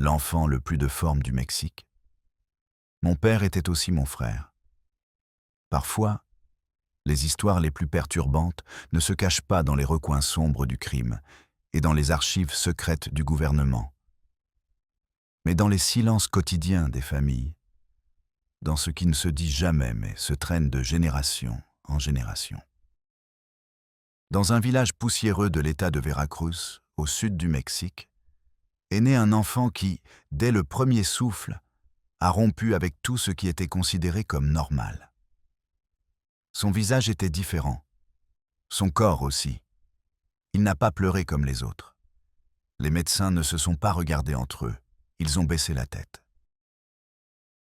l'enfant le plus de forme du Mexique. Mon père était aussi mon frère. Parfois, les histoires les plus perturbantes ne se cachent pas dans les recoins sombres du crime et dans les archives secrètes du gouvernement, mais dans les silences quotidiens des familles, dans ce qui ne se dit jamais mais se traîne de génération en génération. Dans un village poussiéreux de l'État de Veracruz, au sud du Mexique, est né un enfant qui, dès le premier souffle, a rompu avec tout ce qui était considéré comme normal. Son visage était différent, son corps aussi. Il n'a pas pleuré comme les autres. Les médecins ne se sont pas regardés entre eux, ils ont baissé la tête.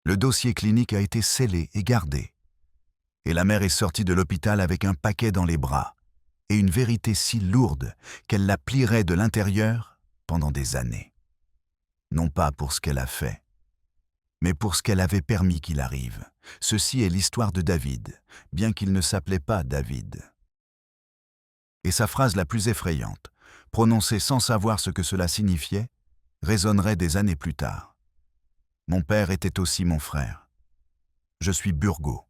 Le dossier clinique a été scellé et gardé, et la mère est sortie de l'hôpital avec un paquet dans les bras et une vérité si lourde qu'elle la plierait de l'intérieur pendant des années. Non pas pour ce qu'elle a fait, mais pour ce qu'elle avait permis qu'il arrive. Ceci est l'histoire de David, bien qu'il ne s'appelait pas David. Et sa phrase la plus effrayante, prononcée sans savoir ce que cela signifiait, résonnerait des années plus tard. Mon père était aussi mon frère. Je suis Burgo,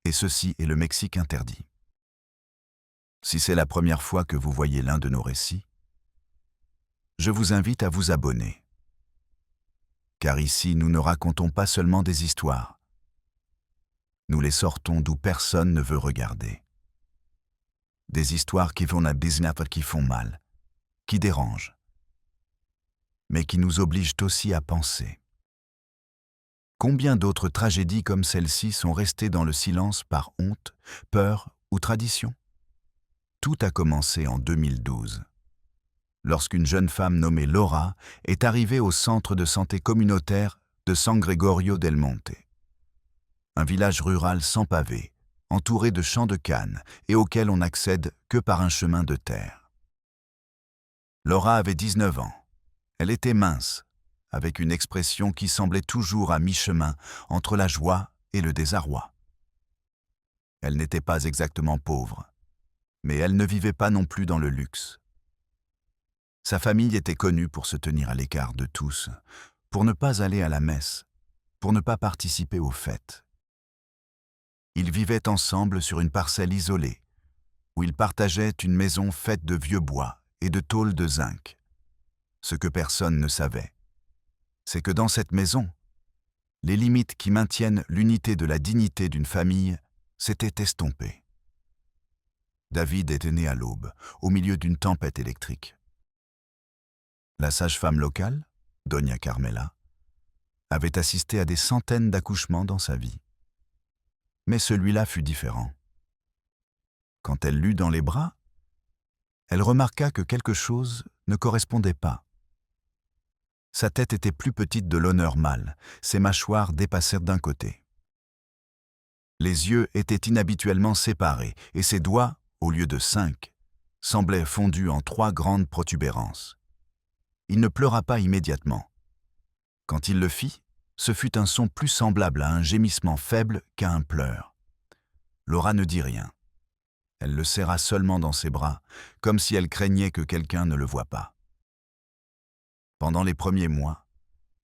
et ceci est le Mexique interdit. Si c'est la première fois que vous voyez l'un de nos récits, je vous invite à vous abonner. Car ici, nous ne racontons pas seulement des histoires. Nous les sortons d'où personne ne veut regarder. Des histoires qui font la business, qui font mal, qui dérangent, mais qui nous obligent aussi à penser. Combien d'autres tragédies comme celle-ci sont restées dans le silence par honte, peur ou tradition? Tout a commencé en 2012. Lorsqu'une jeune femme nommée Laura est arrivée au centre de santé communautaire de San Gregorio del Monte. Un village rural sans pavés, entouré de champs de canne et auquel on n'accède que par un chemin de terre. Laura avait 19 ans. Elle était mince, avec une expression qui semblait toujours à mi-chemin entre la joie et le désarroi. Elle n'était pas exactement pauvre, mais elle ne vivait pas non plus dans le luxe. Sa famille était connue pour se tenir à l'écart de tous, pour ne pas aller à la messe, pour ne pas participer aux fêtes. Ils vivaient ensemble sur une parcelle isolée, où ils partageaient une maison faite de vieux bois et de tôles de zinc. Ce que personne ne savait, c'est que dans cette maison, les limites qui maintiennent l'unité de la dignité d'une famille s'étaient estompées. David était né à l'aube, au milieu d'une tempête électrique. La sage-femme locale, Doña Carmela, avait assisté à des centaines d'accouchements dans sa vie. Mais celui-là fut différent. Quand elle l'eut dans les bras, elle remarqua que quelque chose ne correspondait pas. Sa tête était plus petite de l'honneur mâle, ses mâchoires dépassèrent d'un côté. Les yeux étaient inhabituellement séparés et ses doigts, au lieu de 5, semblaient fondus en 3 grandes protubérances. Il ne pleura pas immédiatement. Quand il le fit, ce fut un son plus semblable à un gémissement faible qu'à un pleur. Laura ne dit rien. Elle le serra seulement dans ses bras, comme si elle craignait que quelqu'un ne le voie pas. Pendant les premiers mois,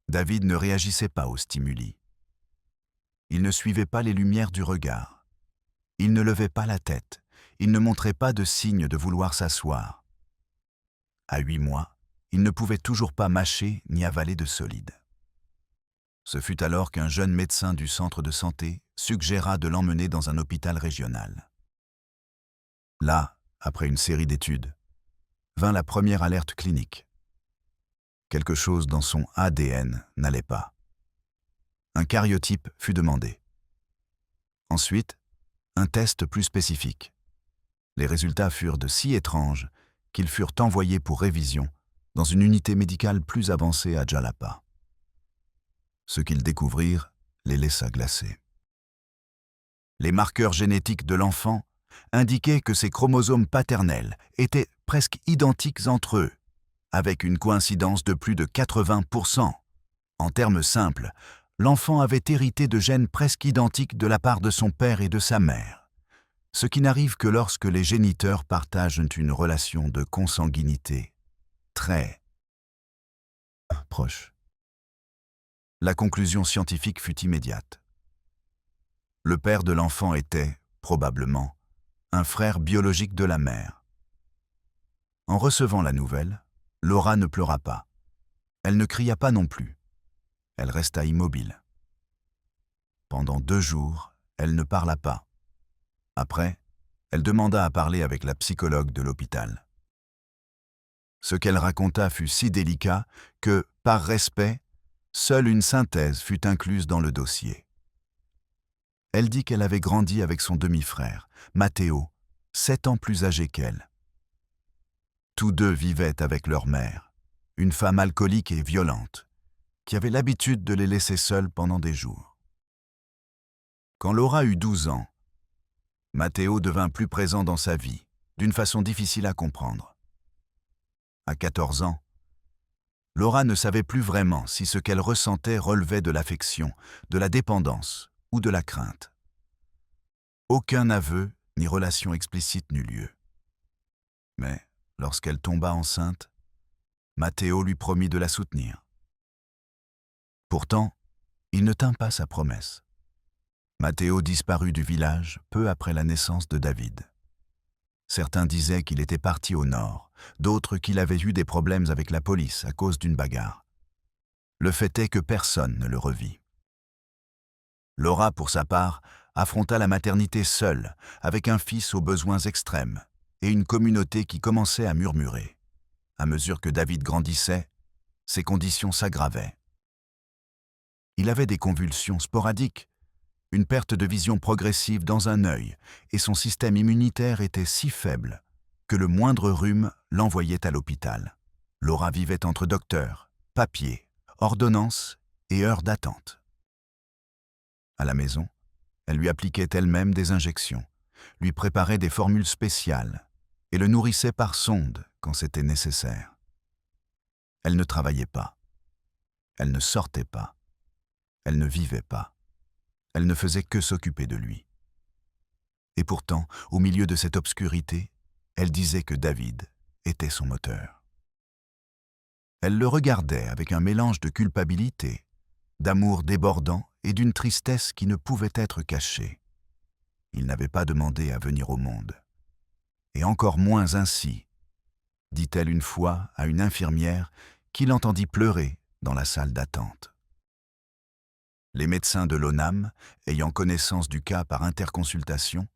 David ne réagissait pas aux stimuli. Il ne suivait pas les lumières du regard. Il ne levait pas la tête. Il ne montrait pas de signe de vouloir s'asseoir. À 8 mois, il ne pouvait toujours pas mâcher ni avaler de solide. Ce fut alors qu'un jeune médecin du centre de santé suggéra de l'emmener dans un hôpital régional. Là, après une série d'études, vint la première alerte clinique. Quelque chose dans son ADN n'allait pas. Un cariotype fut demandé. Ensuite, un test plus spécifique. Les résultats furent de si étranges qu'ils furent envoyés pour révision dans une unité médicale plus avancée à Jalapa. Ce qu'ils découvrirent les laissa glacés. Les marqueurs génétiques de l'enfant indiquaient que ses chromosomes paternels étaient presque identiques entre eux, avec une coïncidence de plus de 80%. En termes simples, l'enfant avait hérité de gènes presque identiques de la part de son père et de sa mère, ce qui n'arrive que lorsque les géniteurs partagent une relation de consanguinité très proche. La conclusion scientifique fut immédiate. Le père de l'enfant était, probablement, un frère biologique de la mère. En recevant la nouvelle, Laura ne pleura pas. Elle ne cria pas non plus. Elle resta immobile. Pendant 2 jours, elle ne parla pas. Après, elle demanda à parler avec la psychologue de l'hôpital. Ce qu'elle raconta fut si délicat que, par respect, seule une synthèse fut incluse dans le dossier. Elle dit qu'elle avait grandi avec son demi-frère, Matteo, 7 ans plus âgé qu'elle. Tous deux vivaient avec leur mère, une femme alcoolique et violente, qui avait l'habitude de les laisser seuls pendant des jours. Quand Laura eut 12 ans, Matteo devint plus présent dans sa vie, d'une façon difficile à comprendre. À 14 ans, Laura ne savait plus vraiment si ce qu'elle ressentait relevait de l'affection, de la dépendance ou de la crainte. Aucun aveu ni relation explicite n'eut lieu. Mais, lorsqu'elle tomba enceinte, Matteo lui promit de la soutenir. Pourtant, il ne tint pas sa promesse. Matteo disparut du village peu après la naissance de David. Certains disaient qu'il était parti au nord, d'autres qu'il avait eu des problèmes avec la police à cause d'une bagarre. Le fait est que personne ne le revit. Laura, pour sa part, affronta la maternité seule, avec un fils aux besoins extrêmes, et une communauté qui commençait à murmurer. À mesure que David grandissait, ses conditions s'aggravaient. Il avait des convulsions sporadiques, une perte de vision progressive dans un œil, et son système immunitaire était si faible que le moindre rhume l'envoyait à l'hôpital. Laura vivait entre docteurs, papiers, ordonnances et heures d'attente. À la maison, elle lui appliquait elle-même des injections, lui préparait des formules spéciales et le nourrissait par sonde quand c'était nécessaire. Elle ne travaillait pas. Elle ne sortait pas. Elle ne vivait pas. Elle ne faisait que s'occuper de lui. Et pourtant, au milieu de cette obscurité, elle disait que David était son moteur. Elle le regardait avec un mélange de culpabilité, d'amour débordant et d'une tristesse qui ne pouvait être cachée. Il n'avait pas demandé à venir au monde. Et encore moins ainsi, dit-elle une fois à une infirmière qui l'entendit pleurer dans la salle d'attente. Les médecins de l'ONAM, ayant connaissance du cas par interconsultation,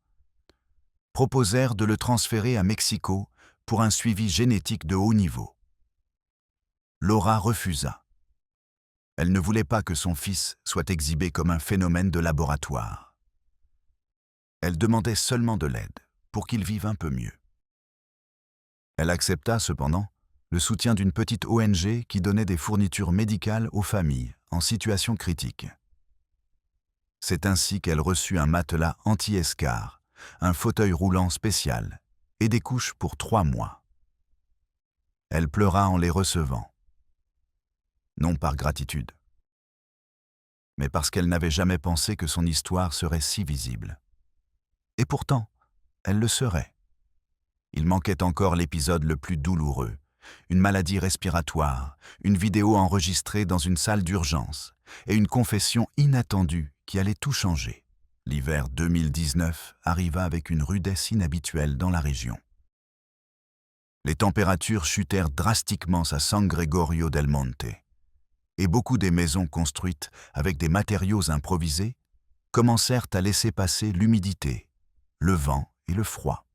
proposèrent de le transférer à Mexico pour un suivi génétique de haut niveau. Laura refusa. Elle ne voulait pas que son fils soit exhibé comme un phénomène de laboratoire. Elle demandait seulement de l'aide pour qu'il vive un peu mieux. Elle accepta cependant le soutien d'une petite ONG qui donnait des fournitures médicales aux familles en situation critique. C'est ainsi qu'elle reçut un matelas anti-escar, un fauteuil roulant spécial et des couches pour 3 mois. Elle pleura en les recevant. Non par gratitude, mais parce qu'elle n'avait jamais pensé que son histoire serait si visible. Et pourtant, elle le serait. Il manquait encore l'épisode le plus douloureux, une maladie respiratoire, une vidéo enregistrée dans une salle d'urgence et une confession inattendue qui allait tout changer. L'hiver 2019 arriva avec une rudesse inhabituelle dans la région. Les températures chutèrent drastiquement à San Gregorio del Monte, et beaucoup des maisons construites avec des matériaux improvisés commencèrent à laisser passer l'humidité, le vent et le froid.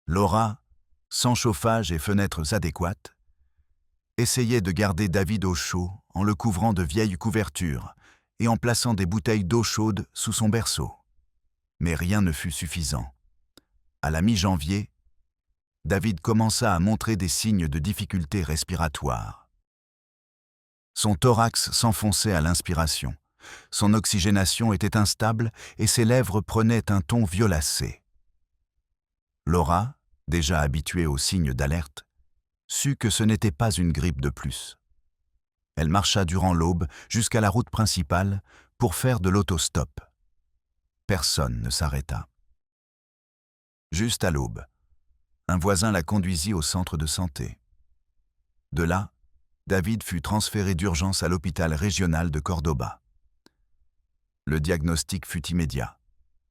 Laura, sans chauffage et fenêtres adéquates, essayait de garder David au chaud en le couvrant de vieilles couvertures et en plaçant des bouteilles d'eau chaude sous son berceau. Mais rien ne fut suffisant. À la mi-janvier, David commença à montrer des signes de difficultés respiratoires. Son thorax s'enfonçait à l'inspiration, son oxygénation était instable et ses lèvres prenaient un ton violacé. Laura, déjà habituée aux signes d'alerte, sut que ce n'était pas une grippe de plus. Elle marcha durant l'aube jusqu'à la route principale pour faire de l'autostop. Personne ne s'arrêta. Juste à l'aube, un voisin la conduisit au centre de santé. De là, David fut transféré d'urgence à l'hôpital régional de Cordoba. Le diagnostic fut immédiat.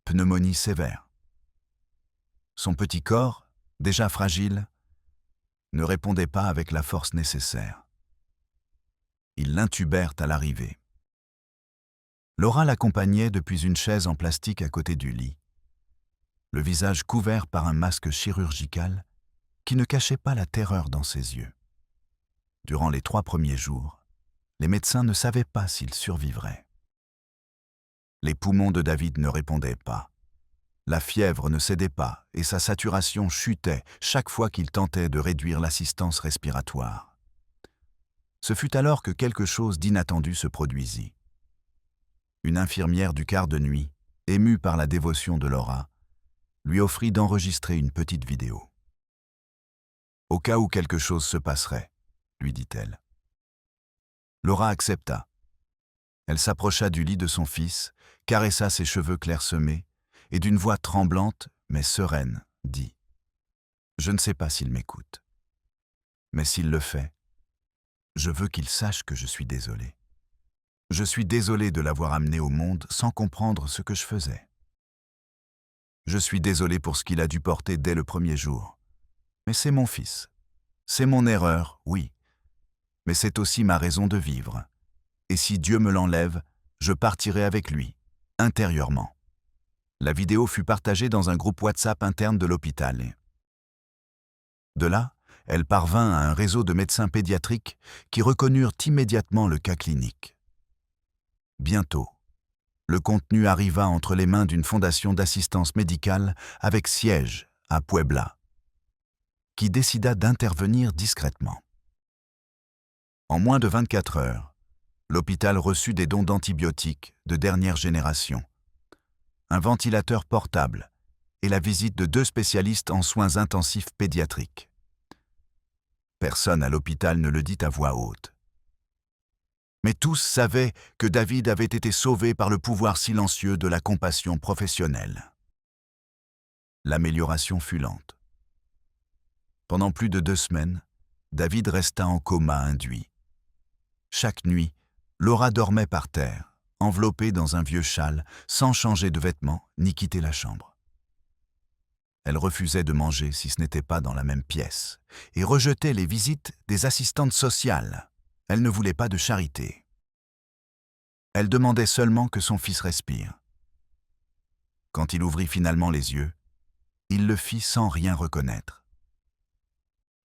Pneumonie sévère. Son petit corps, déjà fragile, ne répondait pas avec la force nécessaire. Ils l'intubèrent à l'arrivée. Laura l'accompagnait depuis une chaise en plastique à côté du lit, le visage couvert par un masque chirurgical qui ne cachait pas la terreur dans ses yeux. Durant les 3 premiers jours, les médecins ne savaient pas s'il survivrait. Les poumons de David ne répondaient pas. La fièvre ne cédait pas et sa saturation chutait chaque fois qu'il tentait de réduire l'assistance respiratoire. Ce fut alors que quelque chose d'inattendu se produisit. Une infirmière du quart de nuit, émue par la dévotion de Laura, lui offrit d'enregistrer une petite vidéo. « Au cas où quelque chose se passerait », lui dit-elle. Laura accepta. Elle s'approcha du lit de son fils, caressa ses cheveux clairsemés, et d'une voix tremblante, mais sereine, dit « Je ne sais pas s'il m'écoute. Mais s'il le fait, je veux qu'il sache que je suis désolée. Je suis désolée de l'avoir amené au monde sans comprendre ce que je faisais. Je suis désolée pour ce qu'il a dû porter dès le premier jour. Mais c'est mon fils. C'est mon erreur, oui. Mais c'est aussi ma raison de vivre. Et si Dieu me l'enlève, je partirai avec lui, intérieurement. » La vidéo fut partagée dans un groupe WhatsApp interne de l'hôpital. De là, elle parvint à un réseau de médecins pédiatriques qui reconnurent immédiatement le cas clinique. Bientôt, le contenu arriva entre les mains d'une fondation d'assistance médicale avec siège à Puebla, qui décida d'intervenir discrètement. En moins de 24 heures, l'hôpital reçut des dons d'antibiotiques de dernière génération, un ventilateur portable et la visite de 2 spécialistes en soins intensifs pédiatriques. Personne à l'hôpital ne le dit à voix haute. Mais tous savaient que David avait été sauvé par le pouvoir silencieux de la compassion professionnelle. L'amélioration fut lente. Pendant plus de 2 semaines, David resta en coma induit. Chaque nuit, Laura dormait par terre, enveloppée dans un vieux châle, sans changer de vêtements ni quitter la chambre. Elle refusait de manger si ce n'était pas dans la même pièce et rejetait les visites des assistantes sociales. Elle ne voulait pas de charité. Elle demandait seulement que son fils respire. Quand il ouvrit finalement les yeux, il le fit sans rien reconnaître.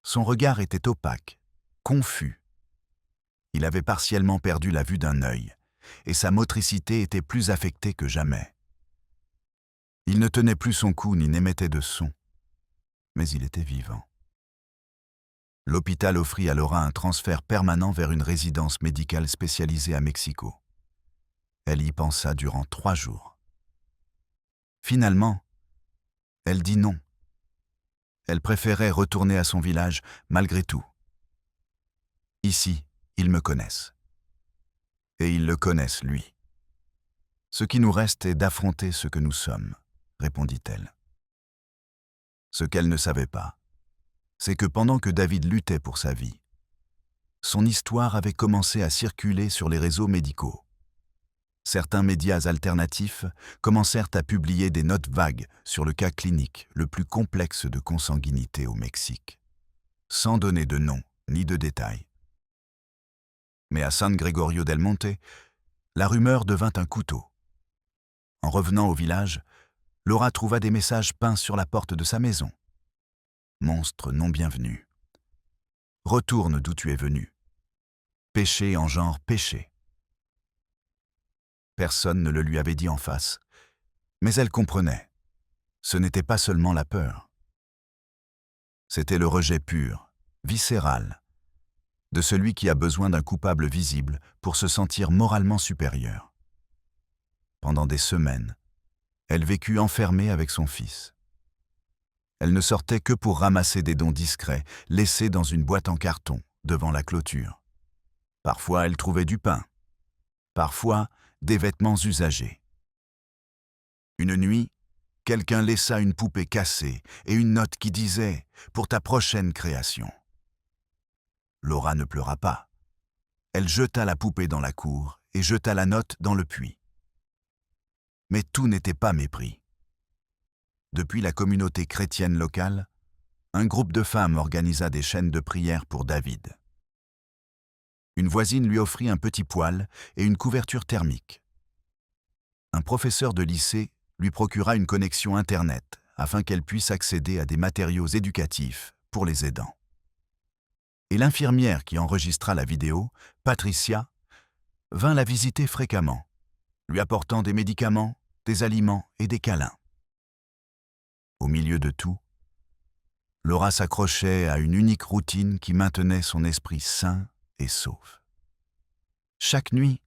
Son regard était opaque, confus. Il avait partiellement perdu la vue d'un œil, et sa motricité était plus affectée que jamais. Il ne tenait plus son cou ni n'émettait de son, mais il était vivant. L'hôpital offrit à Laura un transfert permanent vers une résidence médicale spécialisée à Mexico. Elle y pensa durant 3 jours. Finalement, elle dit non. Elle préférait retourner à son village malgré tout. Ici, ils me connaissent. Et ils le connaissent, lui. Ce qui nous reste est d'affronter ce que nous sommes, répondit-elle. Ce qu'elle ne savait pas, c'est que pendant que David luttait pour sa vie, son histoire avait commencé à circuler sur les réseaux médicaux. Certains médias alternatifs commencèrent à publier des notes vagues sur le cas clinique le plus complexe de consanguinité au Mexique, sans donner de nom ni de détails. Mais à San Gregorio del Monte, la rumeur devint un couteau. En revenant au village, Laura trouva des messages peints sur la porte de sa maison. Monstre non bienvenu. Retourne d'où tu es venu. Péché engendre péché. Personne ne le lui avait dit en face, mais elle comprenait. Ce n'était pas seulement la peur. C'était le rejet pur, viscéral, de celui qui a besoin d'un coupable visible pour se sentir moralement supérieur. Pendant des semaines, elle vécut enfermée avec son fils. Elle ne sortait que pour ramasser des dons discrets, laissés dans une boîte en carton, devant la clôture. Parfois, elle trouvait du pain. Parfois, des vêtements usagés. Une nuit, quelqu'un laissa une poupée cassée et une note qui disait « Pour ta prochaine création ». Laura ne pleura pas, Elle jeta la poupée dans la cour et jeta la note dans le puits. Mais tout n'était pas mépris. Depuis la communauté chrétienne locale, un groupe de femmes organisa des chaînes de prière pour David. Une voisine lui offrit un petit poêle et une couverture thermique. Un professeur de lycée lui procura une connexion Internet afin qu'elle puisse accéder à des matériaux éducatifs pour les aidants. Et l'infirmière qui enregistra la vidéo, Patricia, vint la visiter fréquemment, lui apportant des médicaments, des aliments et des câlins. Au milieu de tout, Laura s'accrochait à une unique routine qui maintenait son esprit sain et sauf. Chaque nuit,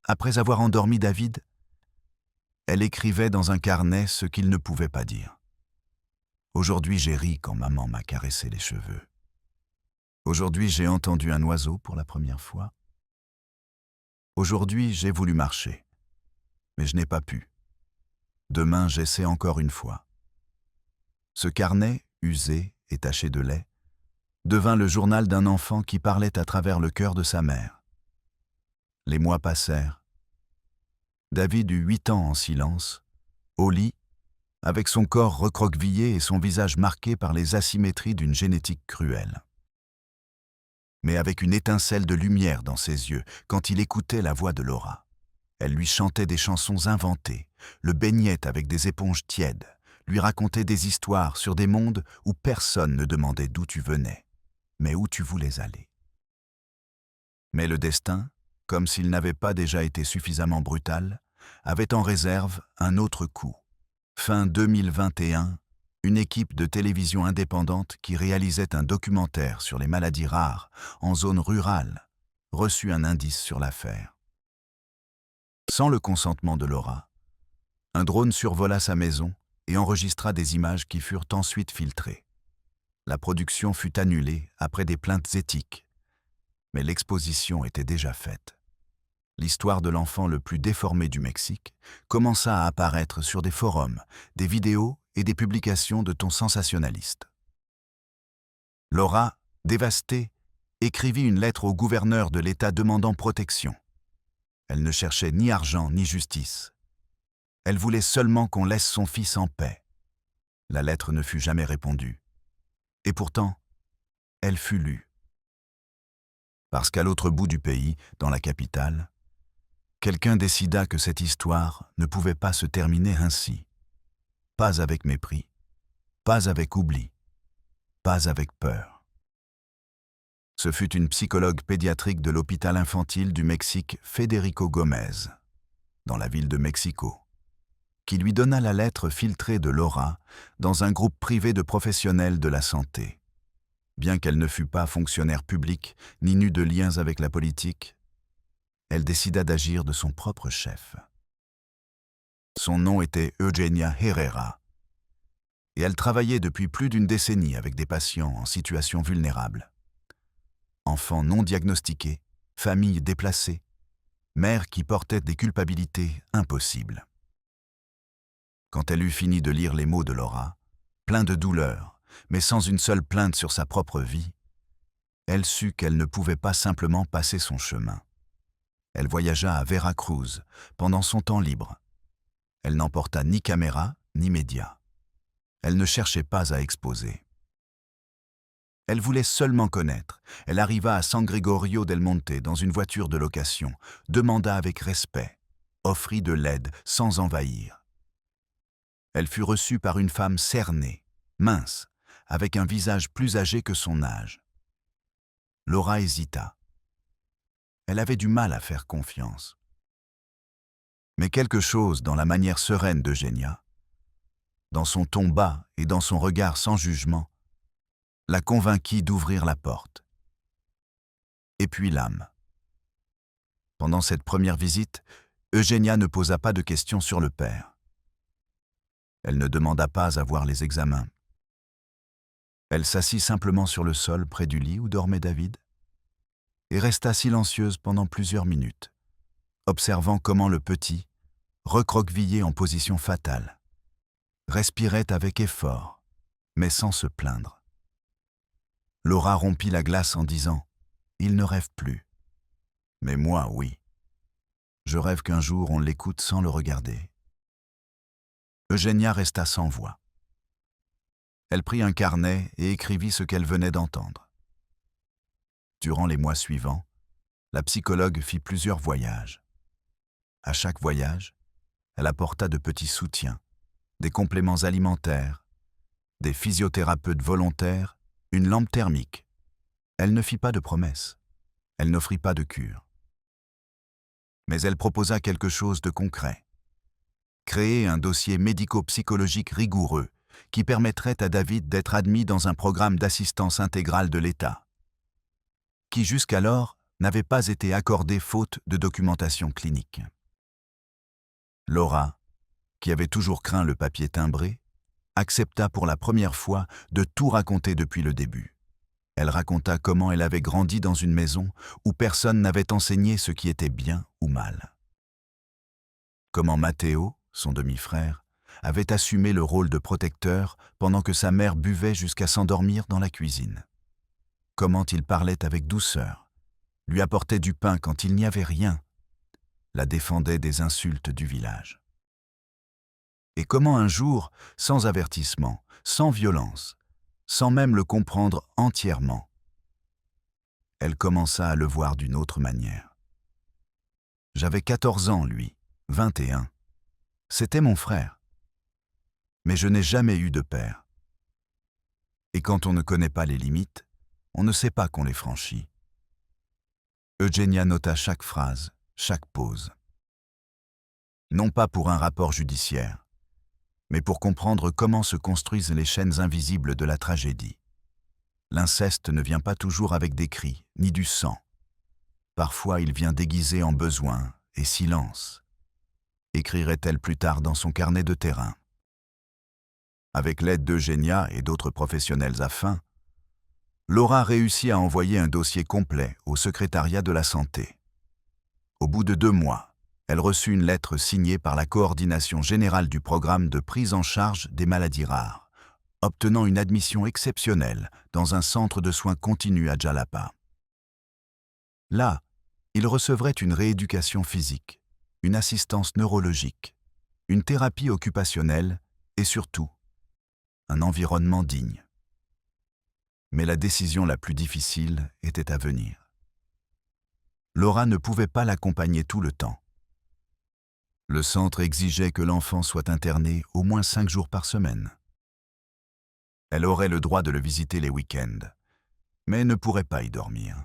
après avoir endormi David, elle écrivait dans un carnet ce qu'il ne pouvait pas dire. Aujourd'hui, j'ai ri quand maman m'a caressé les cheveux. Aujourd'hui, j'ai entendu un oiseau pour la première fois. Aujourd'hui, j'ai voulu marcher, mais je n'ai pas pu. Demain, j'essaie encore une fois. Ce carnet, usé et taché de lait, devint le journal d'un enfant qui parlait à travers le cœur de sa mère. Les mois passèrent. David eut 8 ans en silence, au lit, avec son corps recroquevillé et son visage marqué par les asymétries d'une génétique cruelle. Mais avec une étincelle de lumière dans ses yeux quand il écoutait la voix de Laura. Elle lui chantait des chansons inventées, le baignait avec des éponges tièdes, lui racontait des histoires sur des mondes où personne ne demandait d'où tu venais, mais où tu voulais aller. Mais le destin, comme s'il n'avait pas déjà été suffisamment brutal, avait en réserve un autre coup. Fin 2021, une équipe de télévision indépendante qui réalisait un documentaire sur les maladies rares en zone rurale reçut un indice sur l'affaire. Sans le consentement de Laura, un drone survola sa maison et enregistra des images qui furent ensuite filtrées. La production fut annulée après des plaintes éthiques, mais l'exposition était déjà faite. L'histoire de l'enfant le plus déformé du Mexique commença à apparaître sur des forums, des vidéos et des publications de tons sensationnalistes. Laura, dévastée, écrivit une lettre au gouverneur de l'État demandant protection. Elle ne cherchait ni argent ni justice. Elle voulait seulement qu'on laisse son fils en paix. La lettre ne fut jamais répondue. Et pourtant, elle fut lue. Parce qu'à l'autre bout du pays, dans la capitale, quelqu'un décida que cette histoire ne pouvait pas se terminer ainsi. Pas avec mépris, pas avec oubli, pas avec peur. Ce fut une psychologue pédiatrique de l'hôpital infantile du Mexique, Federico Gomez, dans la ville de Mexico, qui lui donna la lettre filtrée de Laura dans un groupe privé de professionnels de la santé. Bien qu'elle ne fût pas fonctionnaire publique ni n'eût de liens avec la politique, elle décida d'agir de son propre chef. Son nom était Eugenia Herrera, et elle travaillait depuis plus d'une décennie avec des patients en situation vulnérable. Enfants non diagnostiqués, familles déplacées, mères qui portaient des culpabilités impossibles. Quand elle eut fini de lire les mots de Laura, plein de douleur, mais sans une seule plainte sur sa propre vie, elle sut qu'elle ne pouvait pas simplement passer son chemin. Elle voyagea à Veracruz pendant son temps libre. Elle n'emporta ni caméra ni médias. Elle ne cherchait pas à exposer. Elle voulait seulement connaître. Elle arriva à San Gregorio del Monte dans une voiture de location, demanda avec respect, offrit de l'aide sans envahir. Elle fut reçue par une femme cernée, mince, avec un visage plus âgé que son âge. Laura hésita. Elle avait du mal à faire confiance. Mais quelque chose dans la manière sereine d'Eugenia, dans son ton bas et dans son regard sans jugement, la convainquit d'ouvrir la porte. Et puis l'âme. Pendant cette première visite, Eugenia ne posa pas de questions sur le père. Elle ne demanda pas à voir les examens. Elle s'assit simplement sur le sol près du lit où dormait David et resta silencieuse pendant plusieurs minutes, observant comment le petit, recroquevillé en position fatale, respirait avec effort, mais sans se plaindre. Laura rompit la glace en disant « Il ne rêve plus ». Mais moi, oui. Je rêve qu'un jour on l'écoute sans le regarder. » Eugénia resta sans voix. Elle prit un carnet et écrivit ce qu'elle venait d'entendre. Durant les mois suivants, la psychologue fit plusieurs voyages. À chaque voyage, elle apporta de petits soutiens, des compléments alimentaires, des physiothérapeutes volontaires, une lampe thermique. Elle ne fit pas de promesses. Elle n'offrit pas de cure. Mais elle proposa quelque chose de concret. Créer un dossier médico-psychologique rigoureux qui permettrait à David d'être admis dans un programme d'assistance intégrale de l'État, qui jusqu'alors n'avait pas été accordé faute de documentation clinique. Laura, qui avait toujours craint le papier timbré, accepta pour la première fois de tout raconter depuis le début. Elle raconta comment elle avait grandi dans une maison où personne n'avait enseigné ce qui était bien ou mal. Comment Matteo, son demi-frère, avait assumé le rôle de protecteur pendant que sa mère buvait jusqu'à s'endormir dans la cuisine. Comment il parlait avec douceur, lui apportait du pain quand il n'y avait rien, la défendait des insultes du village. Et comment un jour, sans avertissement, sans violence, sans même le comprendre entièrement, elle commença à le voir d'une autre manière. J'avais 14 ans, lui, 21. C'était mon frère. Mais je n'ai jamais eu de père. Et quand on ne connaît pas les limites, on ne sait pas qu'on les franchit. Eugénia nota chaque phrase, chaque pause. Non pas pour un rapport judiciaire, mais pour comprendre comment se construisent les chaînes invisibles de la tragédie. L'inceste ne vient pas toujours avec des cris, ni du sang. Parfois il vient déguisé en besoin et silence, écrirait-elle plus tard dans son carnet de terrain. Avec l'aide d'Eugénia et d'autres professionnels affins, Laura réussit à envoyer un dossier complet au secrétariat de la santé. Au bout de 2 mois, elle reçut une lettre signée par la coordination générale du programme de prise en charge des maladies rares, obtenant une admission exceptionnelle dans un centre de soins continus à Jalapa. Là, il recevrait une rééducation physique, une assistance neurologique, une thérapie occupationnelle et surtout, un environnement digne. Mais la décision la plus difficile était à venir. Laura ne pouvait pas l'accompagner tout le temps. Le centre exigeait que l'enfant soit interné au moins 5 jours par semaine. Elle aurait le droit de le visiter les week-ends, mais ne pourrait pas y dormir.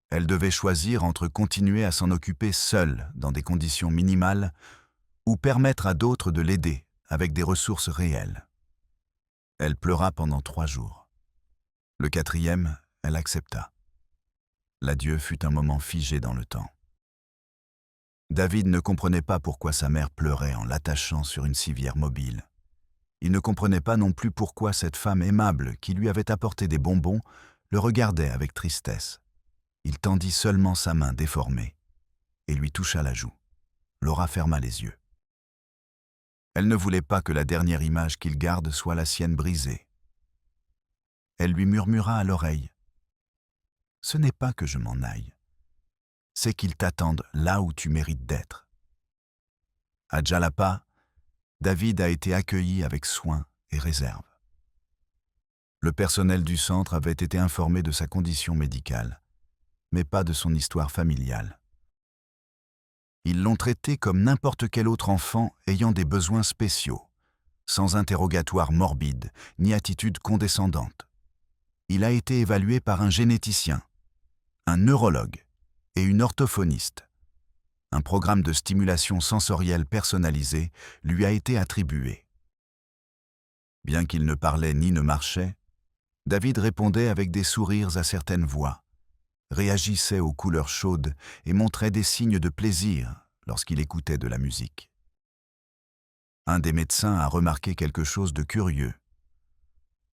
Elle devait choisir entre continuer à s'en occuper seule dans des conditions minimales ou permettre à d'autres de l'aider avec des ressources réelles. Elle pleura pendant 3 jours. Le 4e, elle accepta. L'adieu fut un moment figé dans le temps. David ne comprenait pas pourquoi sa mère pleurait en l'attachant sur une civière mobile. Il ne comprenait pas non plus pourquoi cette femme aimable qui lui avait apporté des bonbons le regardait avec tristesse. Il tendit seulement sa main déformée et lui toucha la joue. Laura ferma les yeux. Elle ne voulait pas que la dernière image qu'il garde soit la sienne brisée. Elle lui murmura à l'oreille. « Ce n'est pas que je m'en aille. C'est qu'ils t'attendent là où tu mérites d'être. » À Jalapa, David a été accueilli avec soin et réserve. Le personnel du centre avait été informé de sa condition médicale, mais pas de son histoire familiale. Ils l'ont traité comme n'importe quel autre enfant ayant des besoins spéciaux, sans interrogatoire morbide ni attitude condescendante. Il a été évalué par un généticien, un neurologue et une orthophoniste. Un programme de stimulation sensorielle personnalisé lui a été attribué. Bien qu'il ne parlait ni ne marchait, David répondait avec des sourires à certaines voix, réagissait aux couleurs chaudes et montrait des signes de plaisir lorsqu'il écoutait de la musique. Un des médecins a remarqué quelque chose de curieux.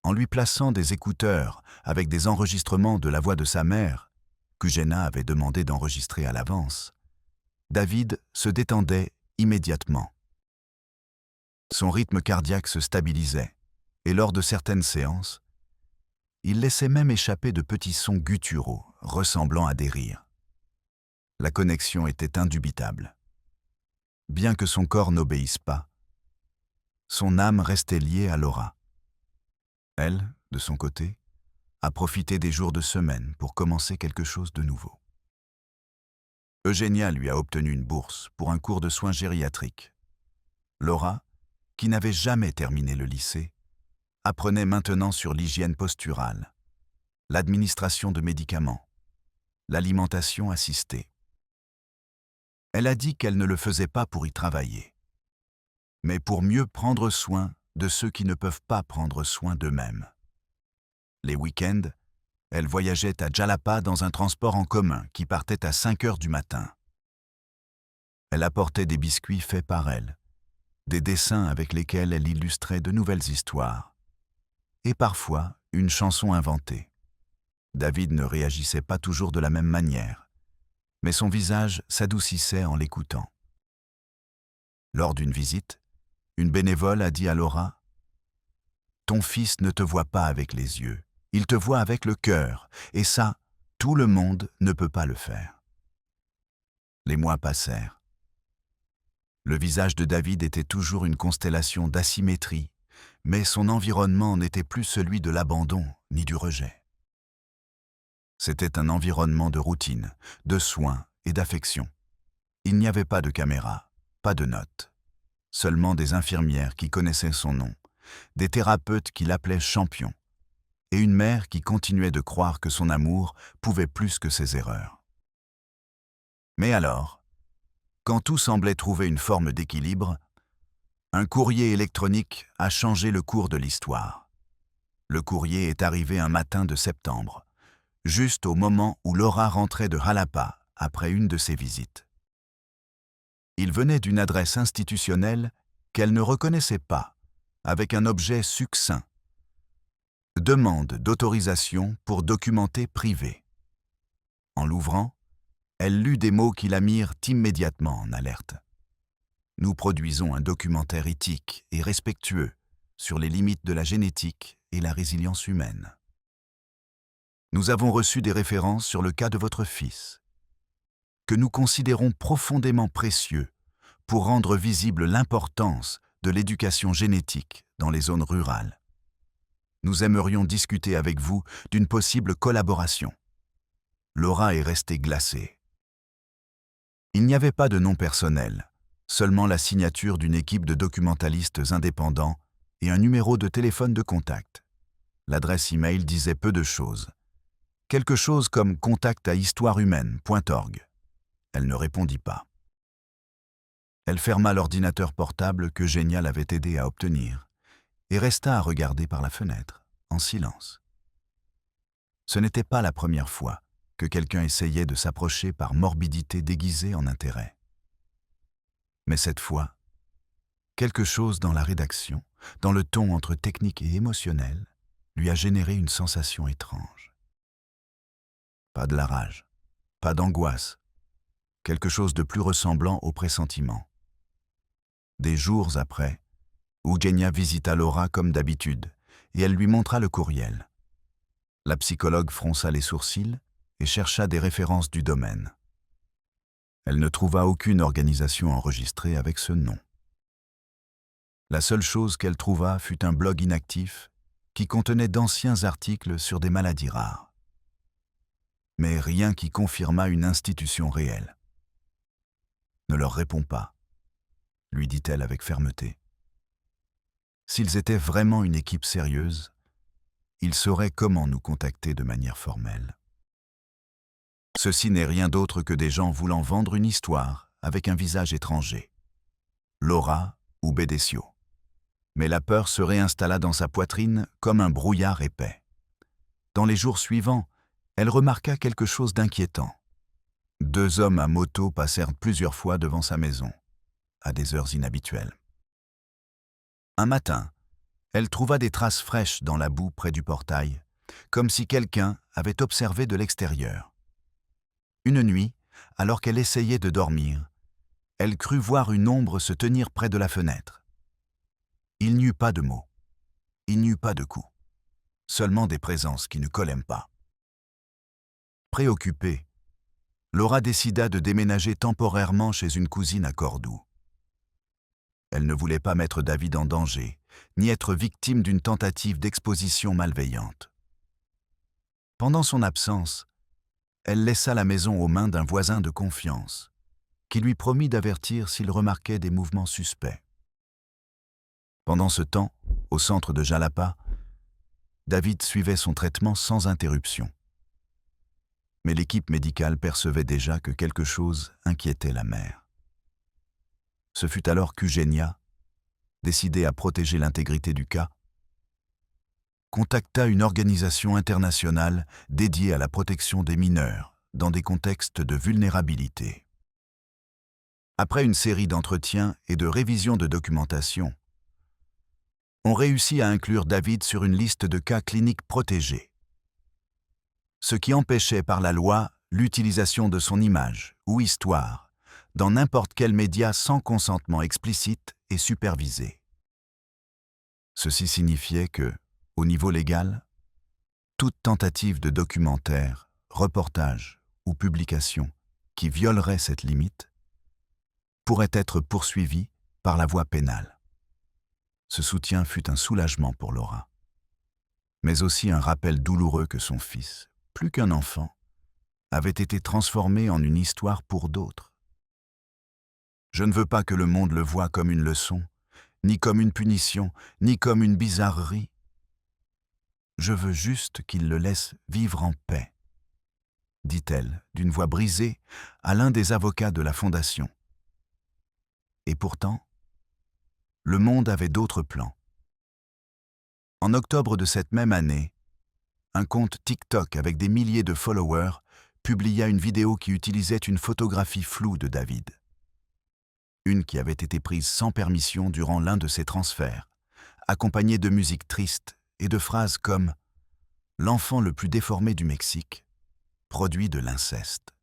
En lui plaçant des écouteurs avec des enregistrements de la voix de sa mère, qu'Eugénia avait demandé d'enregistrer à l'avance, David se détendait immédiatement. Son rythme cardiaque se stabilisait, et lors de certaines séances, il laissait même échapper de petits sons gutturaux, ressemblant à des rires. La connexion était indubitable. Bien que son corps n'obéisse pas, son âme restait liée à Laura. Elle, de son côté, a profité des jours de semaine pour commencer quelque chose de nouveau. Eugénia lui a obtenu une bourse pour un cours de soins gériatriques. Laura, qui n'avait jamais terminé le lycée, apprenait maintenant sur l'hygiène posturale, l'administration de médicaments, l'alimentation assistée. Elle a dit qu'elle ne le faisait pas pour y travailler, mais pour mieux prendre soin de ceux qui ne peuvent pas prendre soin d'eux-mêmes. Les week-ends, elle voyageait à Djalapa dans un transport en commun qui partait à 5 heures du matin. Elle apportait des biscuits faits par elle, des dessins avec lesquels elle illustrait de nouvelles histoires, et parfois une chanson inventée. David ne réagissait pas toujours de la même manière, mais son visage s'adoucissait en l'écoutant. Lors d'une visite, une bénévole a dit à Laura « Ton fils ne te voit pas avec les yeux, il te voit avec le cœur, et ça, tout le monde ne peut pas le faire. » Les mois passèrent. Le visage de David était toujours une constellation d'asymétrie, mais son environnement n'était plus celui de l'abandon ni du rejet. C'était un environnement de routine, de soins et d'affection. Il n'y avait pas de caméra, pas de notes, seulement des infirmières qui connaissaient son nom, des thérapeutes qui l'appelaient champion, et une mère qui continuait de croire que son amour pouvait plus que ses erreurs. Mais alors, quand tout semblait trouver une forme d'équilibre, un courrier électronique a changé le cours de l'histoire. Le courrier est arrivé un matin de septembre, juste au moment où Laura rentrait de Jalapa après une de ses visites. Il venait d'une adresse institutionnelle qu'elle ne reconnaissait pas, avec un objet succinct. Demande d'autorisation pour documenter privé. En l'ouvrant, elle lut des mots qui la mirent immédiatement en alerte. Nous produisons un documentaire éthique et respectueux sur les limites de la génétique et la résilience humaine. Nous avons reçu des références sur le cas de votre fils, que nous considérons profondément précieux pour rendre visible l'importance de l'éducation génétique dans les zones rurales. Nous aimerions discuter avec vous d'une possible collaboration. Laura est restée glacée. Il n'y avait pas de nom personnel, seulement la signature d'une équipe de documentalistes indépendants et un numéro de téléphone de contact. L'adresse e-mail disait peu de choses. Quelque chose comme contact@histoirehumaine.org. Elle ne répondit pas. Elle ferma l'ordinateur portable que Eugénia l'avait aidé à obtenir et resta à regarder par la fenêtre, en silence. Ce n'était pas la première fois que quelqu'un essayait de s'approcher par morbidité déguisée en intérêt. Mais cette fois, quelque chose dans la rédaction, dans le ton entre technique et émotionnel, lui a généré une sensation étrange. Pas de la rage, pas d'angoisse, quelque chose de plus ressemblant au pressentiment. Des jours après, Eugénia visita Laura comme d'habitude et elle lui montra le courriel. La psychologue fronça les sourcils et chercha des références du domaine. Elle ne trouva aucune organisation enregistrée avec ce nom. La seule chose qu'elle trouva fut un blog inactif qui contenait d'anciens articles sur des maladies rares. Mais rien qui confirmât une institution réelle. « Ne leur réponds pas », lui dit-elle avec fermeté. S'ils étaient vraiment une équipe sérieuse, ils sauraient comment nous contacter de manière formelle. Ceci n'est rien d'autre que des gens voulant vendre une histoire avec un visage étranger. Laura ou Bédécio. Mais la peur se réinstalla dans sa poitrine comme un brouillard épais. Dans les jours suivants, elle remarqua quelque chose d'inquiétant. 2 hommes à moto passèrent plusieurs fois devant sa maison, à des heures inhabituelles. Un matin, elle trouva des traces fraîches dans la boue près du portail, comme si quelqu'un avait observé de l'extérieur. Une nuit, alors qu'elle essayait de dormir, elle crut voir une ombre se tenir près de la fenêtre. Il n'y eut pas de mots, il n'y eut pas de coups, seulement des présences qui ne collèrent pas. Préoccupée, Laura décida de déménager temporairement chez une cousine à Cordoue. Elle ne voulait pas mettre David en danger, ni être victime d'une tentative d'exposition malveillante. Pendant son absence, elle laissa la maison aux mains d'un voisin de confiance, qui lui promit d'avertir s'il remarquait des mouvements suspects. Pendant ce temps, au centre de Jalapa, David suivait son traitement sans interruption. Mais l'équipe médicale percevait déjà que quelque chose inquiétait la mère. Ce fut alors qu'Eugenia, décidée à protéger l'intégrité du cas, contacta une organisation internationale dédiée à la protection des mineurs dans des contextes de vulnérabilité. Après une série d'entretiens et de révisions de documentation, on réussit à inclure David sur une liste de cas cliniques protégés, ce qui empêchait par la loi l'utilisation de son image ou histoire dans n'importe quel média sans consentement explicite et supervisé. Ceci signifiait que, au niveau légal, toute tentative de documentaire, reportage ou publication qui violerait cette limite pourrait être poursuivie par la voie pénale. Ce soutien fut un soulagement pour Laura, mais aussi un rappel douloureux que son fils, plus qu'un enfant, avait été transformé en une histoire pour d'autres. Je ne veux pas que le monde le voie comme une leçon, ni comme une punition, ni comme une bizarrerie. Je veux juste qu'il le laisse vivre en paix, dit-elle d'une voix brisée à l'un des avocats de la Fondation. Et pourtant, le monde avait d'autres plans. En octobre de cette même année, un compte TikTok avec des milliers de followers publia une vidéo qui utilisait une photographie floue de David. Une qui avait été prise sans permission durant l'un de ses transferts, accompagnée de musique triste et de phrases comme « L'enfant le plus déformé du Mexique, produit de l'inceste ».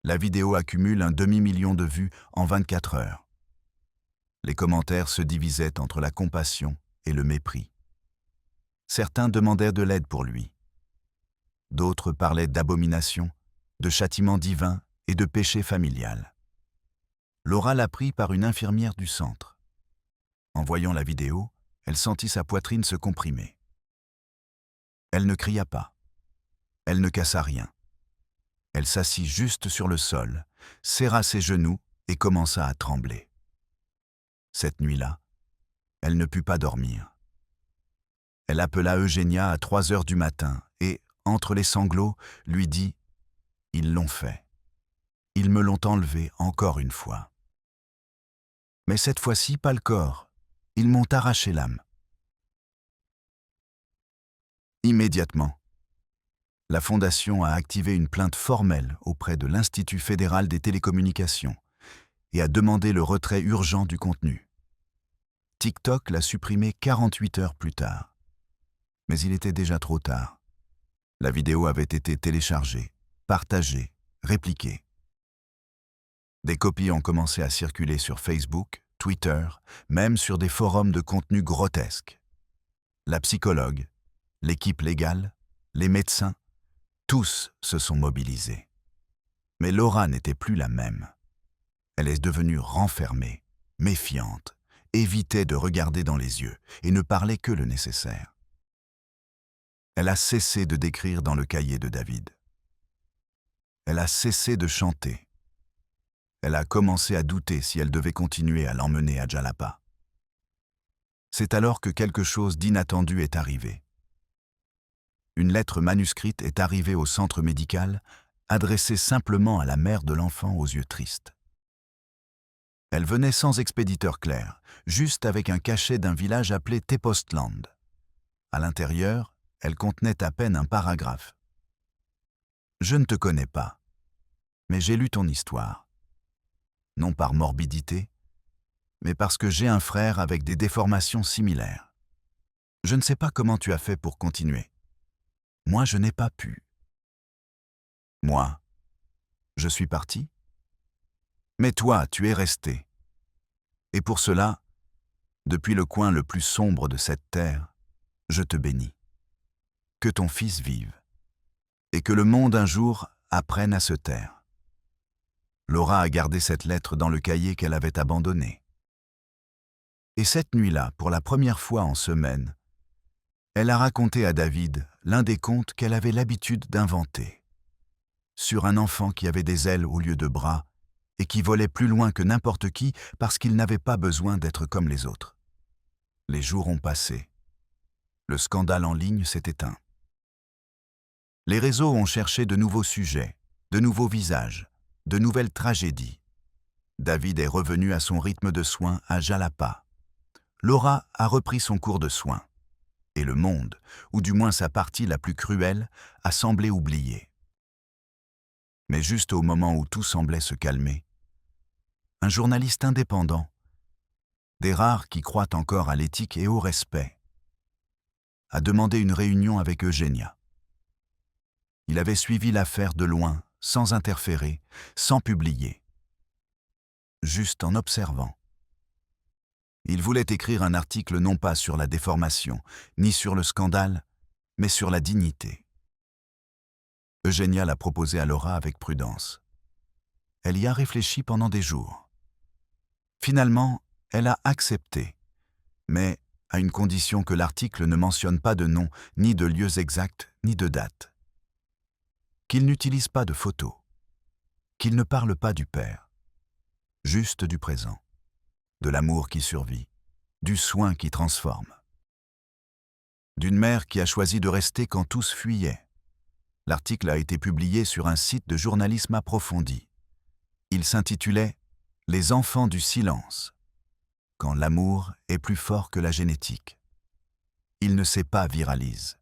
La vidéo accumule un demi-million de vues en 24 heures. Les commentaires se divisaient entre la compassion et le mépris. Certains demandèrent de l'aide pour lui. D'autres parlaient d'abomination, de châtiment divin et de péché familial. Laura l'apprit par une infirmière du centre. En voyant la vidéo, elle sentit sa poitrine se comprimer. Elle ne cria pas. Elle ne cassa rien. Elle s'assit juste sur le sol, serra ses genoux et commença à trembler. Cette nuit-là, elle ne put pas dormir. Elle appela Eugenia à 3 heures du matin et, entre les sanglots, lui dit « Ils l'ont fait. Ils me l'ont enlevé encore une fois. Mais cette fois-ci, pas le corps. Ils m'ont arraché l'âme. » Immédiatement, la Fondation a activé une plainte formelle auprès de l'Institut fédéral des télécommunications et a demandé le retrait urgent du contenu. TikTok l'a supprimé 48 heures plus tard. Mais il était déjà trop tard. La vidéo avait été téléchargée, partagée, répliquée. Des copies ont commencé à circuler sur Facebook, Twitter, même sur des forums de contenu grotesque. La psychologue, l'équipe légale, les médecins, tous se sont mobilisés. Mais Laura n'était plus la même. Elle est devenue renfermée, méfiante, évitait de regarder dans les yeux et ne parlait que le nécessaire. Elle a cessé de décrire dans le cahier de David. Elle a cessé de chanter. Elle a commencé à douter si elle devait continuer à l'emmener à Jalapa. C'est alors que quelque chose d'inattendu est arrivé. Une lettre manuscrite est arrivée au centre médical, adressée simplement à la mère de l'enfant aux yeux tristes. Elle venait sans expéditeur clair, juste avec un cachet d'un village appelé Tepostland. À l'intérieur, elle contenait à peine un paragraphe. « Je ne te connais pas, mais j'ai lu ton histoire. Non par morbidité, mais parce que j'ai un frère avec des déformations similaires. Je ne sais pas comment tu as fait pour continuer. Moi, je n'ai pas pu. Moi, je suis parti. Mais toi, tu es resté. Et pour cela, depuis le coin le plus sombre de cette terre, je te bénis. Que ton fils vive, et que le monde un jour apprennent à se taire. Laura a gardé cette lettre dans le cahier qu'elle avait abandonné. Et cette nuit-là, pour la première fois en semaine, elle a raconté à David l'un des contes qu'elle avait l'habitude d'inventer, sur un enfant qui avait des ailes au lieu de bras et qui volait plus loin que n'importe qui parce qu'il n'avait pas besoin d'être comme les autres. Les jours ont passé. Le scandale en ligne s'est éteint. Les réseaux ont cherché de nouveaux sujets, de nouveaux visages, de nouvelles tragédies. David est revenu à son rythme de soins à Jalapa. Laura a repris son cours de soins. Et le monde, ou du moins sa partie la plus cruelle, a semblé oublié. Mais juste au moment où tout semblait se calmer, un journaliste indépendant, des rares qui croient encore à l'éthique et au respect, a demandé une réunion avec Eugenia. Il avait suivi l'affaire de loin, sans interférer, sans publier, juste en observant. Il voulait écrire un article non pas sur la déformation, ni sur le scandale, mais sur la dignité. Eugenia l'a proposé à Laura avec prudence. Elle y a réfléchi pendant des jours. Finalement, elle a accepté, mais à une condition que l'article ne mentionne pas de nom, ni de lieux exacts, ni de date. Qu'il n'utilise pas de photos. Qu'il ne parle pas du père. Juste du présent. De l'amour qui survit. Du soin qui transforme. D'une mère qui a choisi de rester quand tous fuyaient. L'article a été publié sur un site de journalisme approfondi. Il s'intitulait « Les enfants du silence », quand l'amour est plus fort que la génétique. Il ne s'est pas viralise.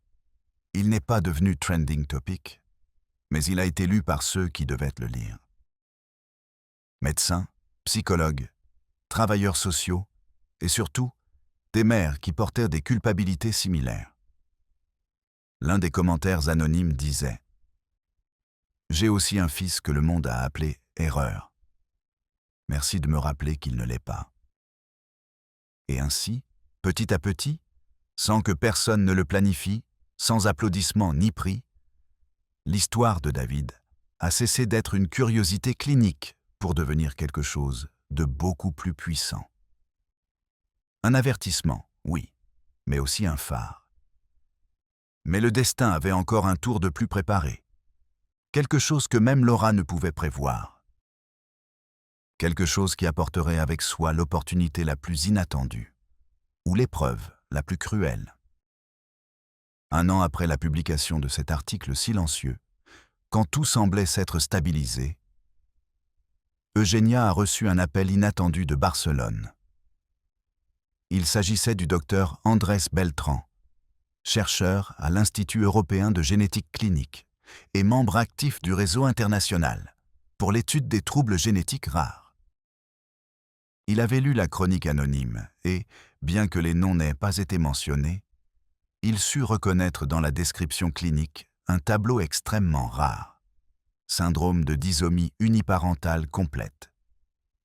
Il n'est pas devenu trending topic, mais il a été lu par ceux qui devaient le lire. Médecins, psychologues, travailleurs sociaux et surtout des mères qui portèrent des culpabilités similaires. L'un des commentaires anonymes disait « J'ai aussi un fils que le monde a appelé erreur. Merci de me rappeler qu'il ne l'est pas. » Et ainsi, petit à petit, sans que personne ne le planifie, sans applaudissements ni prix, l'histoire de David a cessé d'être une curiosité clinique pour devenir quelque chose de beaucoup plus puissant. Un avertissement, oui, mais aussi un phare. Mais le destin avait encore un tour de plus préparé. Quelque chose que même Laura ne pouvait prévoir. Quelque chose qui apporterait avec soi l'opportunité la plus inattendue, ou l'épreuve la plus cruelle. Un an après la publication de cet article silencieux, quand tout semblait s'être stabilisé, Eugenia a reçu un appel inattendu de Barcelone. Il s'agissait du docteur Andrés Beltrán, chercheur à l'Institut européen de génétique clinique et membre actif du réseau international pour l'étude des troubles génétiques rares. Il avait lu la chronique anonyme et, bien que les noms n'aient pas été mentionnés, il sut reconnaître dans la description clinique un tableau extrêmement rare, syndrome de disomie uniparentale complète,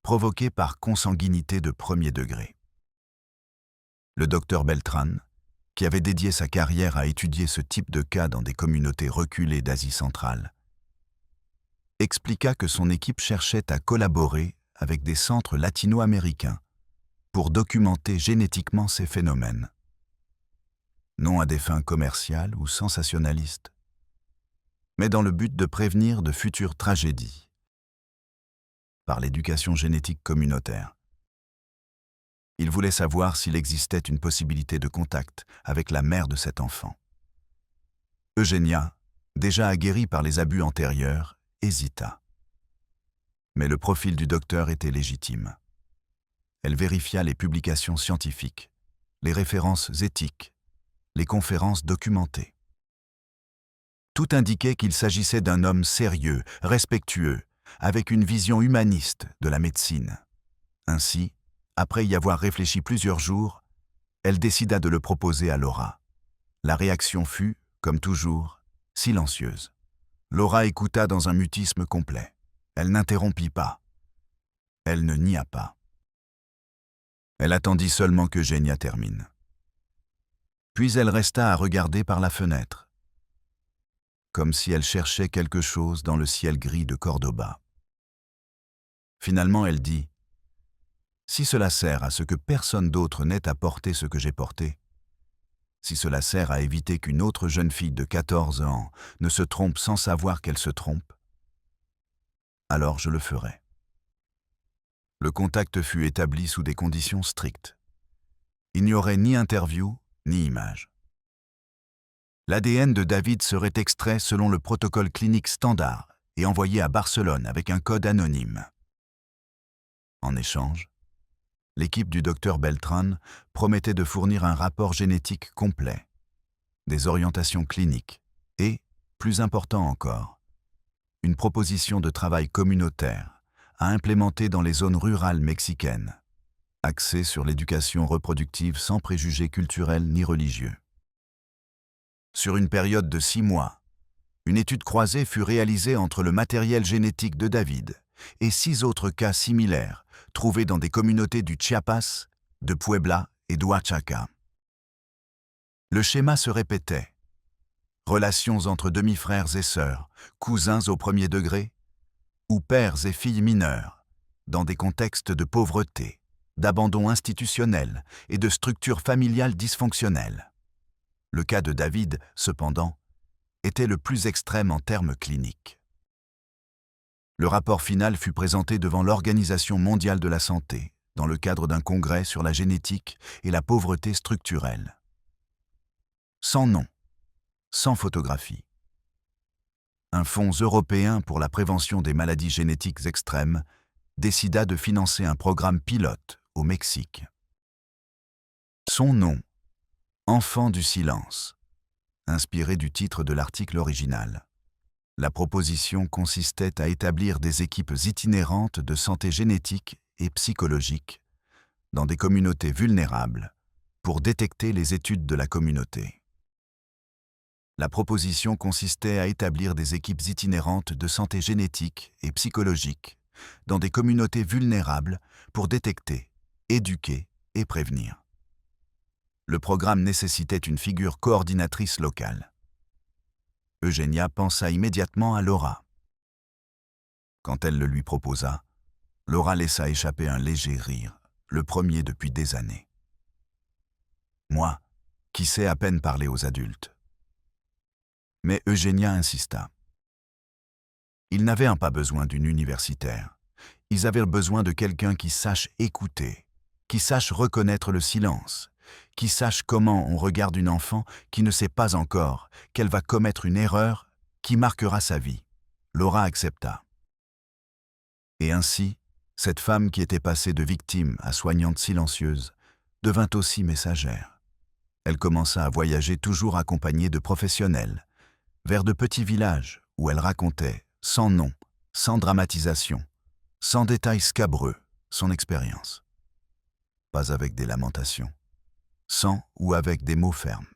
provoqué par consanguinité de premier degré. Le docteur Beltrán, qui avait dédié sa carrière à étudier ce type de cas dans des communautés reculées d'Asie centrale, expliqua que son équipe cherchait à collaborer avec des centres latino-américains pour documenter génétiquement ces phénomènes. Non à des fins commerciales ou sensationnalistes, mais dans le but de prévenir de futures tragédies par l'éducation génétique communautaire. Il voulait savoir s'il existait une possibilité de contact avec la mère de cet enfant. Eugenia, déjà aguerrie par les abus antérieurs, hésita. Mais le profil du docteur était légitime. Elle vérifia les publications scientifiques, les références éthiques, les conférences documentées. Tout indiquait qu'il s'agissait d'un homme sérieux, respectueux, avec une vision humaniste de la médecine. Ainsi, après y avoir réfléchi plusieurs jours, elle décida de le proposer à Laura. La réaction fut, comme toujours, silencieuse. Laura écouta dans un mutisme complet. Elle n'interrompit pas. Elle ne nia pas. Elle attendit seulement qu'Eugenia termine. Puis elle resta à regarder par la fenêtre. comme si elle cherchait quelque chose dans le ciel gris de Cordoba. Finalement, elle dit « Si cela sert à ce que personne d'autre n'ait à porter ce que j'ai porté, si cela sert à éviter qu'une autre jeune fille de 14 ans ne se trompe sans savoir qu'elle se trompe, alors je le ferai. » Le contact fut établi sous des conditions strictes. Il n'y aurait ni interview, ni image. L'ADN de David serait extrait selon le protocole clinique standard et envoyé à Barcelone avec un code anonyme. En échange, l'équipe du docteur Beltran promettait de fournir un rapport génétique complet, des orientations cliniques et, plus important encore, une proposition de travail communautaire à implémenter dans les zones rurales mexicaines, axée sur l'éducation reproductive sans préjugés culturels ni religieux. Sur une période de 6 mois, une étude croisée fut réalisée entre le matériel génétique de David et 6 autres cas similaires trouvés dans des communautés du Chiapas, de Puebla et d'Oaxaca. Le schéma se répétait. Relations entre demi-frères et sœurs, cousins au premier degré, ou pères et filles mineurs, dans des contextes de pauvreté, d'abandon institutionnel et de structures familiales dysfonctionnelles. Le cas de David, cependant, était le plus extrême en termes cliniques. Le rapport final fut présenté devant l'Organisation mondiale de la santé, dans le cadre d'un congrès sur la génétique et la pauvreté structurelle. Sans nom, sans photographie. Un fonds européen pour la prévention des maladies génétiques extrêmes décida de financer un programme pilote au Mexique. Son nom, Enfant du silence, inspiré du titre de l'article original. La proposition consistait à établir des équipes itinérantes de santé génétique et psychologique dans des communautés vulnérables pour détecter les études de la communauté. La proposition consistait à établir des équipes itinérantes de santé génétique et psychologique dans des communautés vulnérables pour détecter, éduquer et prévenir. Le programme nécessitait une figure coordinatrice locale. Eugenia pensa immédiatement à Laura. Quand elle le lui proposa, Laura laissa échapper un léger rire, le premier depuis des années. Moi, qui sais à peine parler aux adultes. Mais Eugenia insista. Ils n'avaient pas besoin d'une universitaire. Ils avaient besoin de quelqu'un qui sache écouter, qui sache reconnaître le silence, qui sache comment on regarde une enfant qui ne sait pas encore qu'elle va commettre une erreur qui marquera sa vie. Laura accepta. Et ainsi, cette femme qui était passée de victime à soignante silencieuse devint aussi messagère. Elle commença à voyager toujours accompagnée de professionnels, vers de petits villages où elle racontait, sans nom, sans dramatisation, sans détails scabreux, son expérience. Pas avec des lamentations, sans ou avec des mots fermes.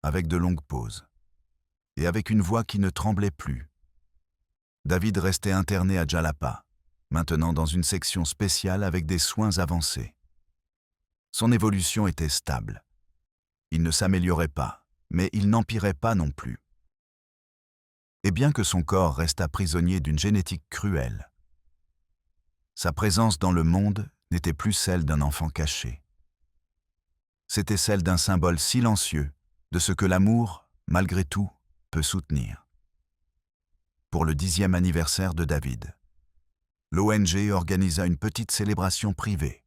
Avec de longues pauses, et avec une voix qui ne tremblait plus. David restait interné à Jalapa, maintenant dans une section spéciale avec des soins avancés. Son évolution était stable. Il ne s'améliorait pas, mais il n'empirait pas non plus. Et bien que son corps restât prisonnier d'une génétique cruelle, sa présence dans le monde n'était plus celle d'un enfant caché. C'était celle d'un symbole silencieux de ce que l'amour, malgré tout, peut soutenir. Pour le 10e anniversaire de David, l'ONG organisa une petite célébration privée.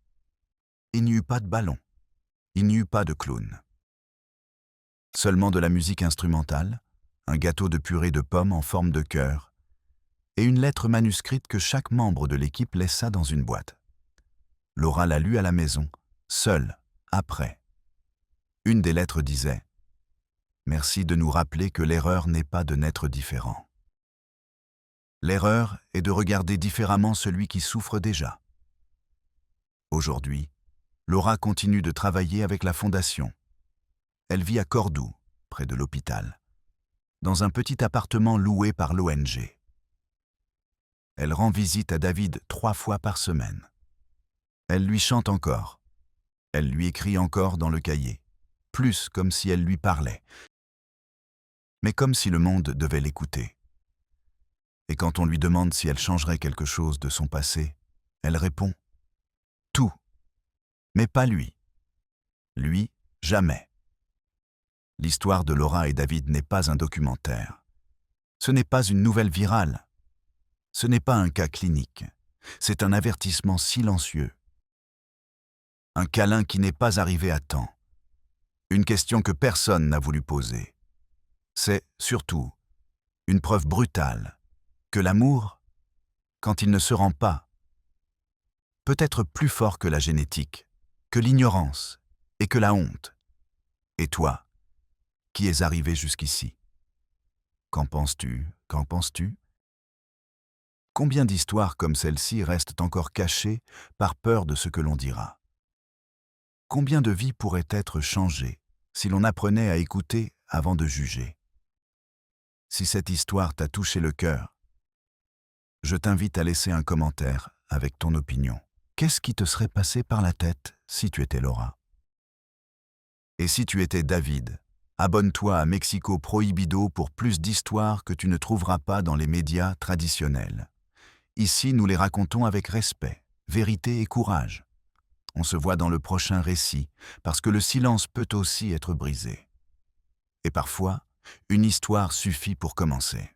Il n'y eut pas de ballon, il n'y eut pas de clown. Seulement de la musique instrumentale, un gâteau de purée de pommes en forme de cœur et une lettre manuscrite que chaque membre de l'équipe laissa dans une boîte. Laura la lut à la maison, seule, après. Une des lettres disait « Merci de nous rappeler que l'erreur n'est pas de naître différent. L'erreur est de regarder différemment celui qui souffre déjà. » Aujourd'hui, Laura continue de travailler avec la Fondation. Elle vit à Cordoue, près de l'hôpital, dans un petit appartement loué par l'ONG. Elle rend visite à David 3 fois par semaine. Elle lui chante encore. Elle lui écrit encore dans le cahier. Plus comme si elle lui parlait. mais comme si le monde devait l'écouter. Et quand on lui demande si elle changerait quelque chose de son passé, elle répond « Tout, mais pas lui. Lui, jamais ». L'histoire de Laura et David n'est pas un documentaire. Ce n'est pas une nouvelle virale. Ce n'est pas un cas clinique. C'est un avertissement silencieux. Un câlin qui n'est pas arrivé à temps. Une question que personne n'a voulu poser. C'est, surtout, une preuve brutale que l'amour, quand il ne se rend pas, peut être plus fort que la génétique, que l'ignorance et que la honte. Et toi, qui es arrivé jusqu'ici? Qu'en penses-tu? Qu'en penses-tu? Combien d'histoires comme celle-ci restent encore cachées par peur de ce que l'on dira? Combien de vies pourraient être changées si l'on apprenait à écouter avant de juger? Si cette histoire t'a touché le cœur, je t'invite à laisser un commentaire avec ton opinion. Qu'est-ce qui te serait passé par la tête si tu étais Laura? Et si tu étais David, abonne-toi à Mexico Prohibido pour plus d'histoires que tu ne trouveras pas dans les médias traditionnels. Ici, nous les racontons avec respect, vérité et courage. On se voit dans le prochain récit, parce que le silence peut aussi être brisé. Et parfois, une histoire suffit pour commencer.